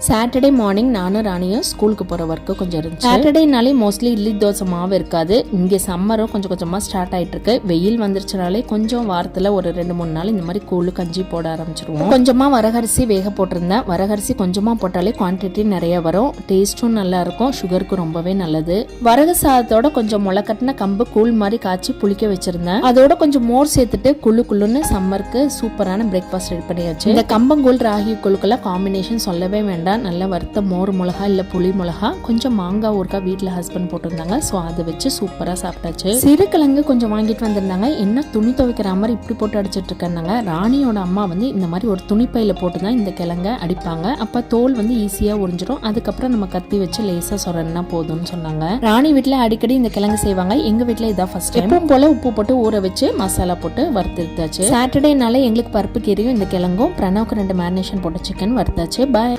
Saturday morning நானும் ராணியும் ஸ்கூலுக்கு போகிற ஒர்க்கு கொஞ்சம் இருந்துச்சு. சாட்டர்டேனாலே மோஸ்ட்லி இட்லி தோசை மாவு இருக்காது. இங்கே சம்மரும் கொஞ்சம் கொஞ்சமாக ஸ்டார்ட் ஆகிட்டு இருக்கு. வெயில் வந்துருச்சுனாலே கொஞ்சம் வாரத்தில் ஒரு 2-3 நாள் இந்த மாதிரி கூழு கஞ்சி போட ஆரம்பிச்சிருவோம். கொஞ்சமாக வரகரிசி வேக போட்டிருந்தேன். வரகரிசி கொஞ்சமாக போட்டாலே குவான்டிட்டி நிறைய வரும், டேஸ்ட்டும் நல்லா இருக்கும், சுகருக்கு ரொம்பவே நல்லது. வரகு சாதத்தோட கொஞ்சம் முளைக்கட்டின கம்பு கூழ் மாதிரி காய்ச்சி புளிக்க வச்சிருந்தேன். அதோட கொஞ்சம் மோர் சேர்த்துட்டு குள்ளுன்னு சம்மருக்கு சூப்பரான பிரேக்ஃபாஸ்ட் ரெடி பண்ணியாச்சு. இந்த கம்பங்கூழ் ராகி கூழுக்கெல்லாம் காம்பினேஷன் சொல்லவே வேண்டாம். நல்ல வறுத்த மோர் மிளகா இல்ல புளி மிளகா, கொஞ்சம் மாங்காய் ஊறுகாய் வீட்டுல ஹஸ்பண்ட் போட்டிருந்தாங்க. ஸோ அதை வச்சு சூப்பரா சாப்பிட்டாச்சு. சிறுகிழங்கு கொஞ்சம் வாங்கிட்டு வந்திருந்தாங்க. என்ன துணி துவைக்கிற மாதிரி இப்படி போட்டு அடிச்சிட்டு இருக்காங்க. ராணியோட அம்மா வந்து இந்த மாதிரி ஒரு துணிப்பையில போட்டுதான் இந்த கிழங்க அடிப்பாங்க. அப்ப தோல் வந்து ஈஸியா உறிஞ்சிடும். அதுக்கப்புறம் நம்ம கத்தி வச்சு லேசா சொரன்னா போதும்னு சொன்னாங்க. ராணி வீட்டுல அடிக்கடி இந்த கிழங்கு செய்வாங்க. எங்க வீட்டுல இதான் ஃபர்ஸ்ட் டைம். எப்பவும் போல உப்பு போட்டு ஊற வச்சு மசாலா போட்டு வறுத்துட்டாச்சு. சாட்டர்டேனால எங்களுக்கு பருப்பு கீரையும் இந்த கிழங்கும், பிரணவுக்கு 2 மேரினேஷன் போட்ட சிக்கன் வறுத்தாச்சு. பாய்.